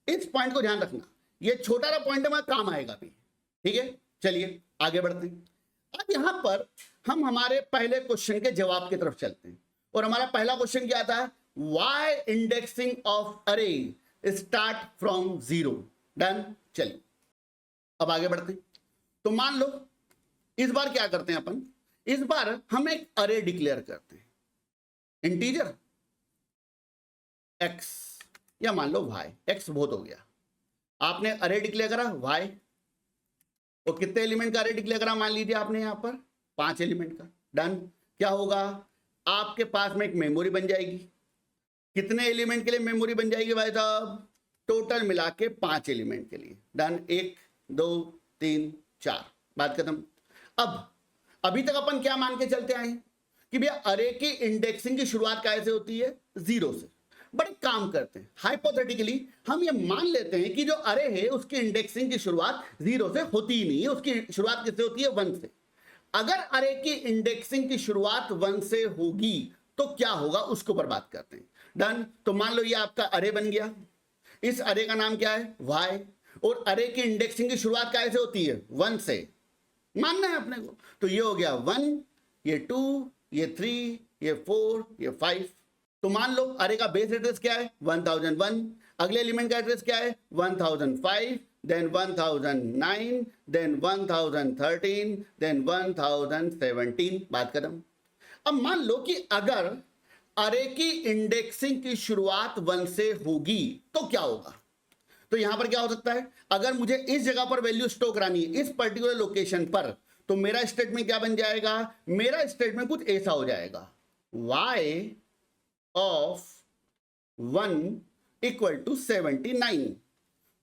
इस पॉइंट को ध्यान रखना, ये छोटा सा पॉइंट है, काम आएगा भी, ठीक है। चलिए आगे बढ़ते हैं। अब यहां पर हम हमारे पहले क्वेश्चन के जवाब की तरफ चलते हैं, और हमारा पहला क्वेश्चन क्या था, व्हाई इंडेक्सिंग ऑफ अरे स्टार्ट फ्रॉम 0, डन। चलिए अब आगे बढ़ते हैं। तो मान लो इस बार क्या करते हैं अपन, इस बार हम एक अरे डिक्लेयर करते हैं, इंटीजर x या मान लो y, x बहुत हो गया, आपने अरे डिक्लेयर करा y, और कितने एलिमेंट का अरे डिक्लेयर करा, मान लीजिए आपने यहां पर 5 एलिमेंट का, डन। क्या होगा, आपके पास में एक मेमोरी बन जाएगी, कितने एलिमेंट के लिए मेमोरी बन जाएगी भाई साहब, टोटल मिला के 5 एलिमेंट के लिए, डन। 1 2 3 4, बात खत्म। अब अभी तक अपन क्या मान के चलते आए कि भैया अरे की इंडेक्सिंग की शुरुआत कैसे होती है, 0 से। बट एक काम करते हैं, हाइपोथेटिकली हम ये मान लेते हैं कि जो अरे है उसकी इंडेक्सिंग की शुरुआत 0 से होती ही नहीं है, उसकी शुरुआत किससे होती है, 1 से। अगर अरे की इंडेक्सिंग की शुरुआत 1 से होगी तो क्या होगा, उसके ऊपर बात करते हैं, डन। तो मान लो ये आपका अरे बन गया, इस अरे का नाम क्या है, y, और अरे की इंडेक्सिंग की शुरुआत कैसे होती है, 1 से, मानना है अपने को। तो ये हो गया 1, ये 2, ये 3, ये 4, ये 5। तो मान लो अरे का बेस एड्रेस क्या है, 1001, अगले एलिमेंट का एड्रेस क्या है, 1005, देन 1009, देन 1013, देन 1017, बात खत्म। अब मान लो कि अगर अरे की इंडेक्सिंग की शुरुआत 1 से होगी तो क्या होगा, तो यहां पर क्या हो सकता है, अगर मुझे इस जगह पर वैल्यू स्टोर करानी है, इस पर्टिकुलर लोकेशन पर, तो मेरा स्टेटमेंट क्या बन जाएगा, मेरा स्टेटमेंट कुछ ऐसा हो जाएगा, y of 1 equal to 79।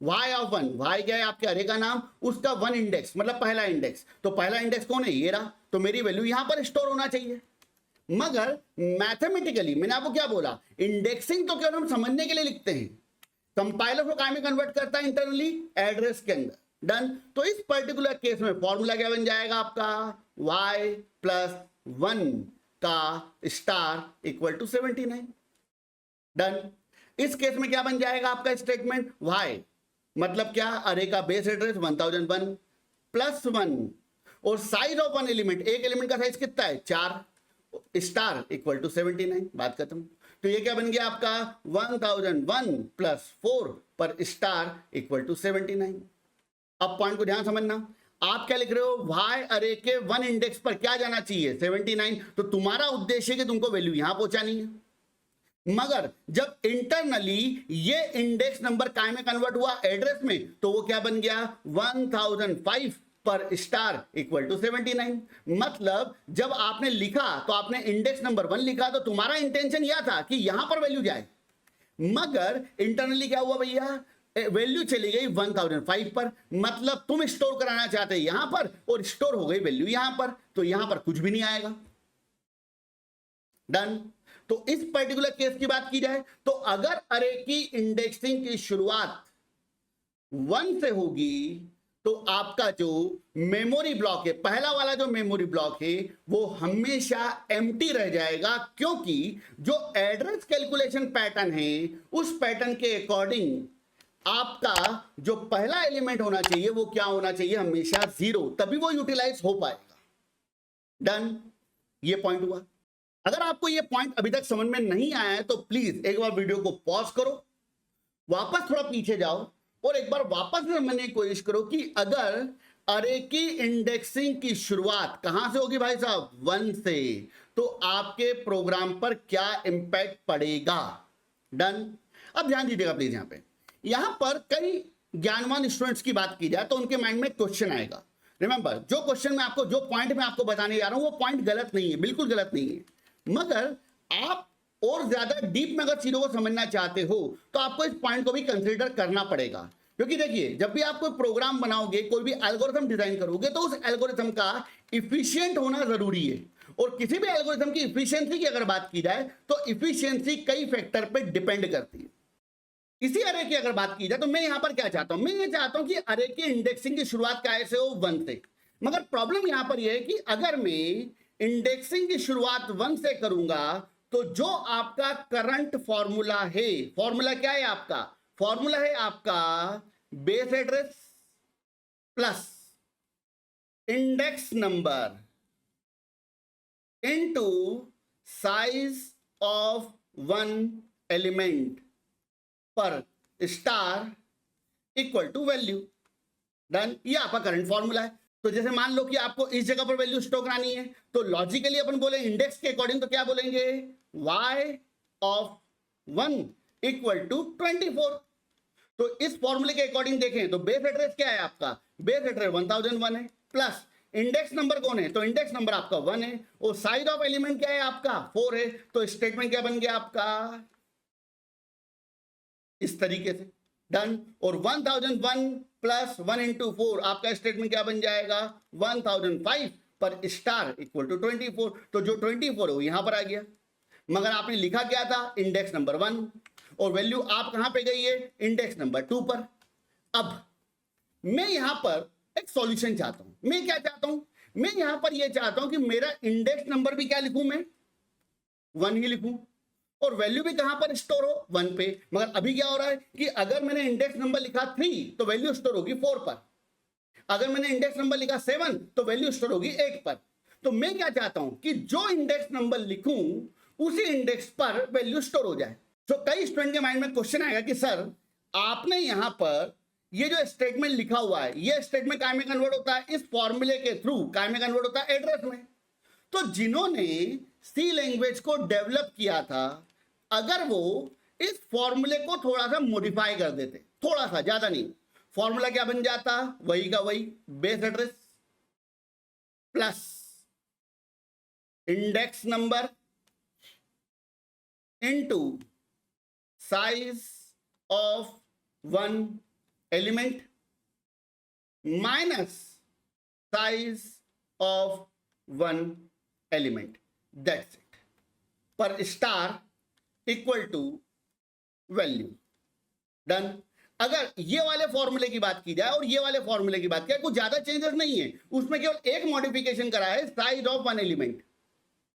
y of 1, y क्या है आपके अरे का नाम, उसका 1 इंडेक्स मतलब पहला इंडेक्स, तो पहला इंडेक्स कौन है, ये रहा, तो मेरी वैल्यू यहां पर स्टोर होना चाहिए। मगर मैथमेटिकली मैंने आपको क्या बोला, इंडेक्सिंग तो केवल हम समझने के लिए लिखते हैं, कंपाइलर को काय में कन्वर्ट करता है, इंटरनली एड्रेस के अंदर, डन। तो इस पर्टिकुलर केस में फॉर्मूला क्या बन जाएगा आपका, y प्लस 1 का स्टार इक्वल टू 79, डन। इस केस में क्या बन जाएगा आपका स्टेटमेंट, y मतलब क्या, अरे का बेस एड्रेस 1001 प्लस 1 और साइज ऑफ 1 एलिमेंट, एक एलिमेंट का साइज कितना है, 4, स्टार इक्वल टू 79, बात खत्म। तो ये क्या बन गया आपका, 1001 प्लस 4 पर स्टार इक्वल टू 79। अब पॉइंट को ध्यान समझना, आप क्या लिख रहे हो, y अरे के 1 इंडेक्स पर क्या जाना चाहिए, 79। तो तुम्हारा उद्देश्य है कि तुमको वैल्यू यहां पहुंचानी है, मगर जब इंटरनली ये इंडेक्स नंबर काय में कन्वर्ट हुआ, एड्रेस में, तो वो क्या बन गया 1005 पर स्टार इक्वल टू 79। मतलब जब आपने लिखा तो आपने इंडेक्स नंबर 1 लिखा, तो तुम्हारा इंटेंशन यह था कि यहां पर वैल्यू जाए, मगर इंटरनली क्या हुआ भैया, वैल्यू चली गई 1005 पर। मतलब तुम स्टोर कराना चाहते यहां पर और स्टोर हो गई वैल्यू यहां पर, तो यहां पर कुछ भी नहीं आएगा। डन। तो इस पर्टिकुलर केस की बात की जाए तो अगर अरे की इंडेक्सिंग की शुरुआत 1 से होगी तो आपका जो मेमोरी ब्लॉक है, पहला वाला जो मेमोरी ब्लॉक है, वो हमेशा एम्प्टी रह जाएगा, क्योंकि जो एड्रेस कैलकुलेशन पैटर्न है उस पैटर्न के अकॉर्डिंग आपका जो पहला एलिमेंट होना चाहिए वो क्या होना चाहिए, हमेशा 0, तभी वो यूटिलाइज हो पाएगा। डन। ये पॉइंट हुआ। अगर आपको ये पॉइंट अभी तक समझ में नहीं आया है तो प्लीज एक बार वीडियो को पॉज करो, वापस थोड़ा पीछे जाओ और एक बार वापस समझने की कोशिश करो कि अगर अरे की इंडेक्सिंग की शुरुआत कहां से होगी भाई साहब, 1 से, तो आपके प्रोग्राम पर क्या इंपैक्ट पड़ेगा। डन। अब ध्यान दीजिएगा प्लीज, यहां पर कई ज्ञानवान स्टूडेंट्स की बात की जाए तो उनके माइंड में क्वेश्चन आएगा। रिमेंबर, जो क्वेश्चन में आपको, जो पॉइंट में आपको बताने जा रहा हूं वो पॉइंट गलत नहीं है, बिल्कुल गलत नहीं है, मगर आप और ज्यादा डीप में अगर चीजों को समझना चाहते हो तो आपको इस पॉइंट को भी कंसीडर करना पड़ेगा। क्योंकि देखिए, जब भी आप कोई प्रोग्राम बनाओगे, कोई भी एल्गोरिथम डिजाइन करोगे, तो उस एल्गोरिथम का इफिशिएंट होना जरूरी है। और किसी भी एल्गोरिथम की इफिशियंसी की अगर बात की जाए तो इफिशियंसी कई फैक्टर पर डिपेंड करती है। इसी अरे की अगर बात की जाए तो मैं यहां पर क्या चाहता हूं, मैं ये चाहता हूं कि अरे की इंडेक्सिंग की शुरुआत कैसे हो, 1 से। मगर प्रॉब्लम यहां पर यह है कि अगर मैं इंडेक्सिंग की शुरुआत 1 से करूंगा तो जो आपका करंट फॉर्मूला है, फॉर्मूला क्या है आपका, फॉर्मूला है आपका base address plus index number into size of 1 element पर star equal to value. Done. ये आपका करंट फॉर्मूला है। तो जैसे मान लो कि आपको इस जगह पर वैल्यू स्टोर करानी है, तो लॉजिकली अपन बोले इंडेक्स के अकॉर्डिंग तो क्या बोलेंगे, y ऑफ 1 इक्वल टू 24। तो इस फॉर्मूले के अकॉर्डिंग देखें तो बेस एड्रेस क्या है आपका, बेस एड्रेस 1001 है, प्लस इंडेक्स नंबर कौन है, तो इंडेक्स नंबर आपका 1 है, और साइज ऑफ एलिमेंट क्या है आपका 4 है। तो स्टेटमेंट क्या बन गया आपका, इस तरीके से। डन। और 1001 प्लस 1 इंटू 4 आपका स्टेटमेंट क्या बन जाएगा, 1005 पर स्टार इक्वल टू 24। तो जो 24 है वो यहां पर आ गया, मगर आपने लिखा क्या था, इंडेक्स नंबर 1, और वैल्यू आप कहां पे गई है, इंडेक्स नंबर 2 पर। अब मैं यहां पर एक सॉल्यूशन चाहता हूं। मैं क्या चाहता हूं, मैं यहां पर यह चाहता हूं कि मेरा इंडेक्स नंबर भी क्या लिखूं, मैं 1 ही लिखूं, और वैल्यू भी कहां पर स्टोर हो, 1 पे। मगर अभी क्या हो रहा है कि अगर मैंने इंडेक्स नंबर लिखा 3 तो वैल्यू स्टोर होगी 4 पर, अगर मैंने इंडेक्स नंबर लिखा 7 तो वैल्यू स्टोर होगी 8 पर। तो मैं क्या चाहता हूं कि जो इंडेक्स नंबर लिखूं उसी इंडेक्स पर वैल्यू स्टोर हो जाए। तो कई स्टूडेंट के माइंड में क्वेश्चन आएगा कि सर आपने यहां पर ये जो स्टेटमेंट लिखा हुआ है, ये स्टेटमेंट काय में कन्वर्ट होता है, इस फॉर्मूले के थ्रू काय में कन्वर्ट होता है, एड्रेस में। तो जिन्होंने सी लैंग्वेज को डेवलप किया था, अगर वो इस फॉर्मूले को थोड़ा सा मॉडिफाई कर देते, थोड़ा सा, ज्यादा नहीं, फॉर्मूला क्या बन जाता, वही का वही, base address plus index number into size of 1 element minus size of 1 element, that's it, पर star equal to value. Done. अगर ये वाले फॉर्मूले की बात की जाए और ये वाले फॉर्मूले की बात की जाए, कुछ ज्यादा चेंजेस नहीं है, उसमें केवल एक मॉडिफिकेशन करा है, साइज ऑफ 1 एलिमेंट।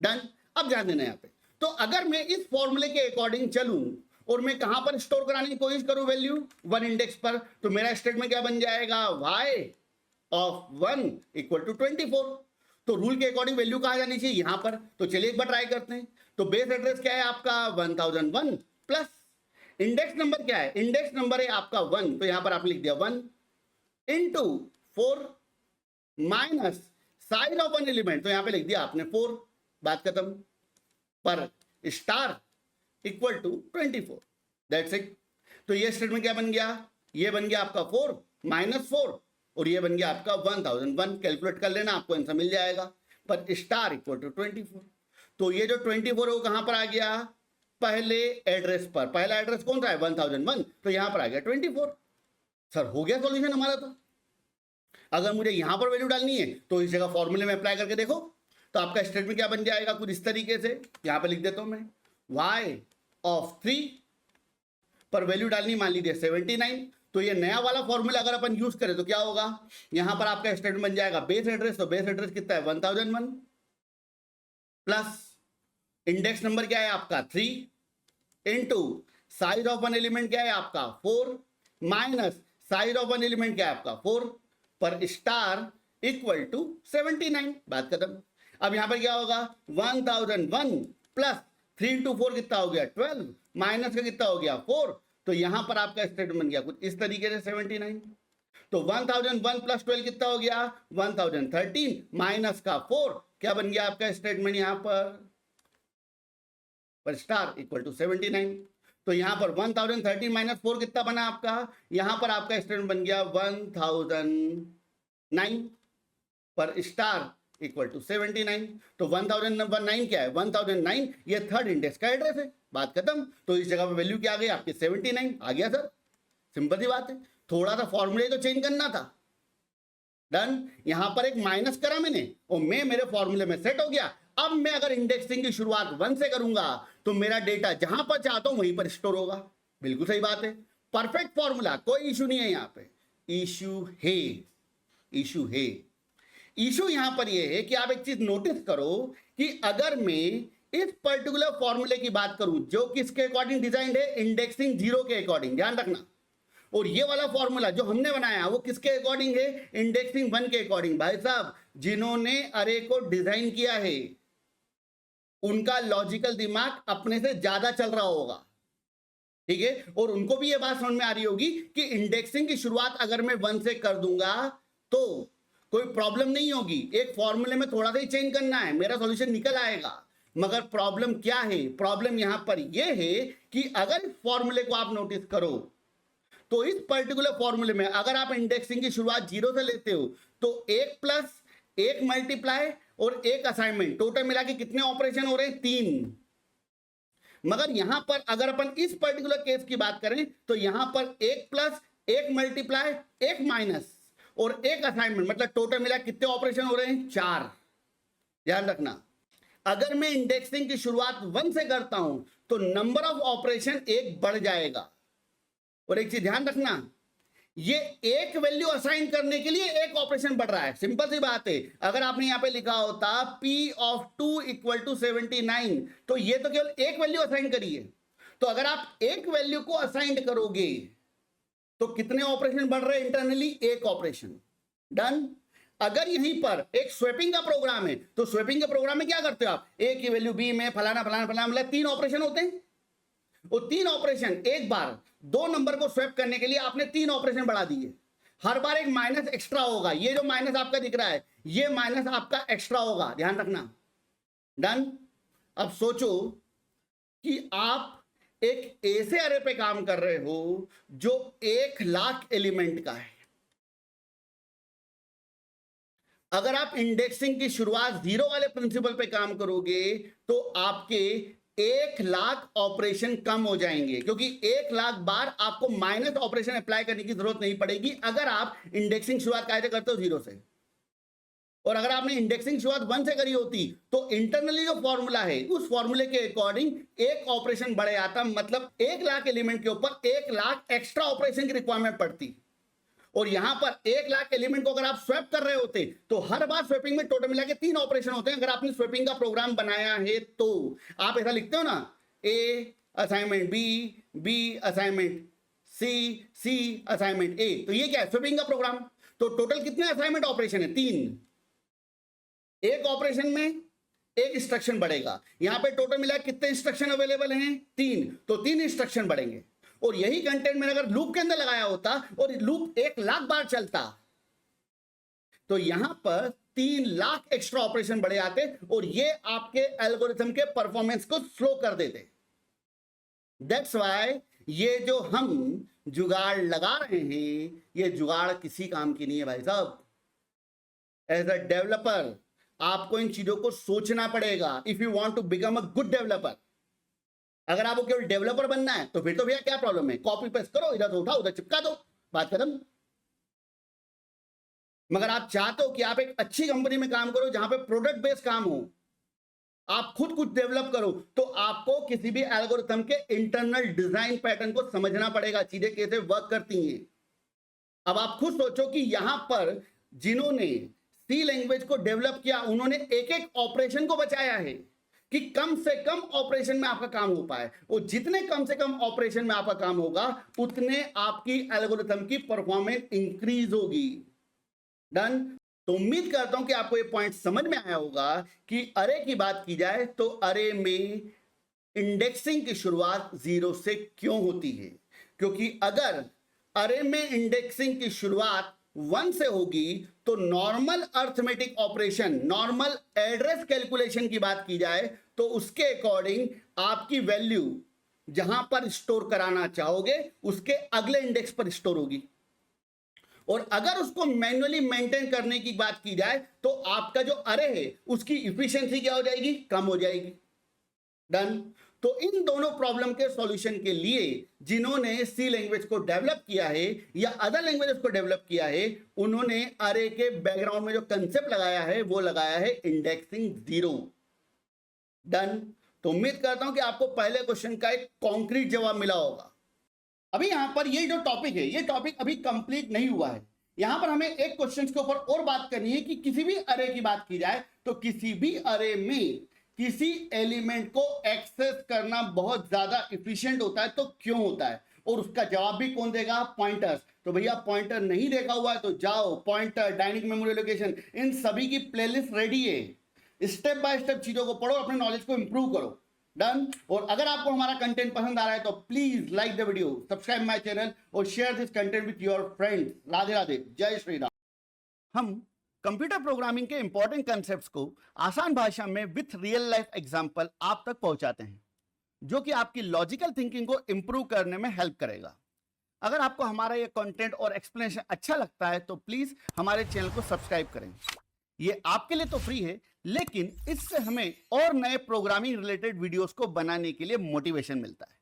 डन। अब ध्यान देना यहां पे, तो अगर मैं इस फॉर्मूले के अकॉर्डिंग चलूं और मैं कहां पर स्टोर कराने की कोशिश करूं वैल्यू, 1 इंडेक्स पर, तो मेरा स्टेटमेंट क्या बन जाएगा, y ऑफ 1 इक्वल टू 24। तो रूल के अकॉर्डिंग वैल्यू कहां जानी चाहिए, यहां पर। तो चलिए एक बार ट्राई करते हैं। तो बेस एड्रेस क्या है आपका 1001 प्लस इंडेक्स नंबर क्या है, इंडेक्स नंबर है आपका 1, तो यहां पर आप लिख दिया 1 into 4 minus size of 1 element, तो यहां पे लिख दिया आपने 4, बात खत्म, पर star equal to 24। That's it. तो ये स्टेटमेंट क्या बन गया, ये बन गया आपका 4 माइनस 4 और ये बन गया आपका 1001। कैलकुलेट कर लेना, आपको आंसर मिल जाएगा। पर स्टार इक्वल टू 24। तो ये जो 24 है वो कहां पर आ गया, पहले एड्रेस पर। पहला एड्रेस कौन सा है, 1001, तो यहां पर आ गया 24। सर हो गया सॉल्यूशन हमारा। तो अगर मुझे यहां पर वैल्यू डालनी है तो इस जगह फॉर्मूले में अप्लाई करके देखो, तो आपका स्टेटमेंट क्या बन जाएगा, कुछ इस तरीके से। यहां पर लिख देता हूं मैं, y ऑफ 3 पर वैल्यू डालनी मान लीजिए 79। तो ये नया वाला फॉर्मूला अगर अपन यूज करें तो क्या होगा, यहां पर आपका स्टेटमेंट बन जाएगा बेस एड्रेस। तो बेस एड्रेस कितना है, 1001 प्लस इंडेक्स नंबर क्या है आपका 3 into size of one element क्या है आपका 4 minus size of one element क्या है आपका 4 पर स्टार इक्वल टू 79। बात खत्म। अब यहां पर क्या होगा, 1001 प्लस 3 इंटू 4 कितना हो गया 12 माइनस का कितना हो गया 4। तो यहां पर आपका स्टेटमेंट बन गया कुछ इस तरीके से 79। तो 1001 प्लस 12 कितना हो गया 1013 माइनस का 4 क्या बन गया आपका स्टेटमेंट यहां पर स्टार इक्वल टू 79। तो यहां पर 1013 माइनस 4 कितना बना आपका, यहां पर आपका स्टेटमेंट बन गया 1009 पर स्टार इक्वल टू 79। तो 1009 क्या है, 1009 ये थर्ड इंडेक्स का एड्रेस है। बात खत्म। तो इस जगह पे वैल्यू क्या आ गई आपकी 79 आ गया सर। सिंपल सी बात है, थोड़ा सा फॉर्मूले तो चेंज करना था। डन। यहां पर एक माइनस करा मैंने और मैं मेरे फॉर्मूले में सेट हो गया। अब मैं अगर इंडेक्सिंग की शुरुआत 1 से करूंगा तो मेरा डेटा जहां पर चाहता हूं वहीं पर स्टोर होगा। बिल्कुल सही बात है, परफेक्ट फॉर्मूला, कोई इशू नहीं है यहां पे। इशू है, इशू है। इशू यहां पर यह है कि आप एक चीज नोटिस करो कि अगर मैं इस पर्टिकुलर फॉर्मूले की बात करूं जो किसके अकॉर्डिंग डिजाइंड है, इंडेक्सिंग 0 के अकॉर्डिंग, ध्यान रखना। और ये वाला फॉर्मूला जो हमने बनाया वो किसके अकॉर्डिंग है, इंडेक्सिंग 1 के अकॉर्डिंग। भाई साहब जिन्होंने अरे को डिजाइन किया है उनका लॉजिकल दिमाग अपने से ज्यादा चल रहा होगा, ठीक है। और उनको भी ये बात समझ में आ रही होगी कि इंडेक्सिंग की शुरुआत अगर मैं 1 से कर दूंगा तो कोई प्रॉब्लम नहीं होगी। एक फॉर्मूले में थोड़ा सा ही चेंज करना है, मेरा सॉल्यूशन निकल आएगा। मगर प्रॉब्लम क्या है, प्रॉब्लम यहां पर यह है कि अगर इस फॉर्मूले को आप नोटिस करो तो इस पर्टिकुलर फॉर्मूले में अगर आप इंडेक्सिंग की शुरुआत 0 से लेते हो तो 1 प्लस 1 मल्टीप्लाई और 1 असाइनमेंट, टोटल मिला के कितने ऑपरेशन हो रहे हैं, 3। मगर यहां पर अगर अपन इस पर्टिकुलर केस की बात करें तो यहां पर 1 प्लस 1 मल्टीप्लाई 1 माइनस और 1 असाइनमेंट, मतलब टोटल मिला कितने ऑपरेशन हो रहे हैं, 4। ध्यान रखना, अगर मैं इंडेक्सिंग की शुरुआत 1 से करता हूं तो नंबर ऑफ ऑपरेशन 1 बढ़ जाएगा। और एक चीज ध्यान रखना, ये एक वैल्यू असाइन करने के लिए एक ऑपरेशन बढ़ रहा है। सिंपल सी बात है, अगर आपने यहां पे लिखा होता P ऑफ 2 इक्वल टू 79 तो ये तो केवल एक वैल्यू असाइन करी है। तो अगर आप एक वैल्यू को असाइन करोगे तो कितने ऑपरेशन बढ़ रहे हैं इंटरनली, एक ऑपरेशन। डन। अगर यहीं पर एक स्वैपिंग का प्रोग्राम है तो स्वैपिंग के प्रोग्राम में क्या करते हो आप, ए की वैल्यू बी में फलाना फलाना फलाना, मतलब 3 ऑपरेशन होते हैं। वो 3 ऑपरेशन, एक बार 2 नंबर को स्वैप करने के लिए आपने 3 ऑपरेशन बढ़ा दिए। हर बार एक माइनस एक्स्ट्रा होगा। ये जो माइनस आपका दिख रहा है ये माइनस आपका एक्स्ट्रा होगा, ध्यान रखना। डन। अब सोचो कि आप एक ऐसे अरे पे काम कर रहे हो जो 1,00,000 एलिमेंट का है। अगर आप इंडेक्सिंग की शुरुआत 0 वाले प्रिंसिपल पे काम करोगे तो आपके 1,00,000 ऑपरेशन कम हो जाएंगे, क्योंकि 1,00,000 बार आपको माइनस ऑपरेशन अप्लाई करने की जरूरत नहीं पड़ेगी अगर आप इंडेक्सिंग शुरुआत कैसे करते हो, 0 से। और अगर आपने इंडेक्सिंग शुरुआत 1 से करी होती तो इंटरनली जो फॉर्मूला है उस फॉर्मूले के अकॉर्डिंग एक ऑपरेशन बढ़े आता, मतलब 1,00,000 एलिमेंट के ऊपर 1,00,000 एक्स्ट्रा ऑपरेशन की रिक्वायरमेंट पड़ती। और यहां पर 1,00,000 एलिमेंट को अगर आप स्वैप कर रहे होते तो हर बार स्वैपिंग में टोटल मिला के 3 ऑपरेशन होते हैं। अगर आपने स्वैपिंग का प्रोग्राम बनाया है तो आप ऐसा लिखते हो ना, ए असाइनमेंट बी, बी असाइनमेंट सी, सी असाइनमेंट ए, तो ये क्या है, स्वैपिंग का प्रोग्राम। तो टोटल कितने असाइनमेंट ऑपरेशन है, 3। एक ऑपरेशन में एक इंस्ट्रक्शन बढ़ेगा। यहां पे टोटल मिला कितने इंस्ट्रक्शन अवेलेबल हैं, 3, तो 3 इंस्ट्रक्शन बढ़ेंगे। और यही कंटेंट मैंने अगर लूप के अंदर लगाया होता और लूप 1,00,000 बार चलता तो यहां पर 3,00,000 एक्स्ट्रा ऑपरेशन बढ़े आते और ये आपके एल्गोरिथम के परफॉर्मेंस को स्लो कर देते। दैट्स वाई ये जो हम जुगाड़ लगा रहे हैं, ये जुगाड़ किसी काम की नहीं है भाई साहब। एज अ डेवलपर आपको इन चीजों को सोचना पड़ेगा if you want to become a good developer. अगर आपको केवल डेवलपर बनना है तो फिर तो भैया क्या प्रॉब्लम है, कॉपी पेस्ट करो, इधर से उठाओ उधर चिपका दो, बात खत्म। मगर आप चाहते हो कि आप एक अच्छी कंपनी में काम करो जहां पे प्रोडक्ट बेस्ड काम हो, आप खुद कुछ डेवलप करो, तो आपको किसी भी एल्गोरिथम के इंटरनल डिजाइन पैटर्न को समझना पड़ेगा, चीजें कैसे वर्क करती हैं। अब आप खुद सोचो कि यहां पर जिन्होंने सी लैंग्वेज को डेवलप किया उन्होंने एक एक ऑपरेशन को बचाया है कि कम से कम ऑपरेशन में आपका काम हो पाए, और जितने कम से कम ऑपरेशन में आपका काम होगा उतने आपकी एल्गोरिथम की परफॉर्मेंस इंक्रीज होगी। डन। तो उम्मीद करता हूं कि आपको ये पॉइंट समझ में आया होगा कि अरे की बात की जाए तो अरे में इंडेक्सिंग की शुरुआत 0 से क्यों होती है, क्योंकि अगर अरे में इंडेक्सिंग की शुरुआत 1 से होगी तो normal arithmetic operation, normal address calculation की बात की जाए तो उसके अकॉर्डिंग आपकी वैल्यू जहां पर स्टोर कराना चाहोगे उसके अगले इंडेक्स पर स्टोर होगी, और अगर उसको मैन्युअली मेंटेन करने की बात की जाए तो आपका जो अरे है उसकी इफिशिएंसी क्या हो जाएगी, कम हो जाएगी। डन। तो इन दोनों प्रॉब्लम के सॉल्यूशन के लिए जिन्होंने सी लैंग्वेज को डेवलप किया है या अदर लैंग्वेजेस को डेवलप किया है, उन्होंने अरे के बैकग्राउंड में जो कंसेप्ट लगाया है वो लगाया है इंडेक्सिंग 0। डन। तो उम्मीद करता हूं कि आपको पहले क्वेश्चन का एक कॉन्क्रीट जवाब मिला होगा। अभी यहां पर ये जो टॉपिक है, ये टॉपिक अभी कंप्लीट नहीं हुआ है। यहां पर हमें एक क्वेश्चन के ऊपर और बात करनी है कि किसी भी अरे की बात की जाए तो किसी भी अरे में किसी एलिमेंट को एक्सेस करना बहुत ज्यादा एफिशिएंट होता है, तो क्यों होता है, और उसका जवाब भी कौन देगा, पॉइंटर्स। तो भैया पॉइंटर नहीं देखा हुआ है तो जाओ, पॉइंटर, डायनेमिक मेमोरी लोकेशन, इन सभी की प्लेलिस्ट रेडी है। स्टेप बाय स्टेप चीजों को पढ़ो, अपने नॉलेज को इंप्रूव करो। डन। और अगर आपको हमारा कंटेंट पसंद आ रहा है तो please like the video, subscribe my channel और share this content with your friends. Radhe Radhe, जय श्री राम। हम कंप्यूटर प्रोग्रामिंग के इंपॉर्टेंट कंसेप्ट्स को आसान भाषा में विथ रियल लाइफ एग्जांपल आप तक पहुंचाते हैं, जो कि आपकी लॉजिकल थिंकिंग को इंप्रूव करने में हेल्प करेगा। अगर आपको हमारा ये कंटेंट और एक्सप्लेनेशन अच्छा लगता है तो प्लीज हमारे चैनल को सब्सक्राइब करें। ये आपके लिए तो फ्री है, लेकिन इससे हमें और नए प्रोग्रामिंग रिलेटेड वीडियोस को बनाने के लिए मोटिवेशन मिलता है।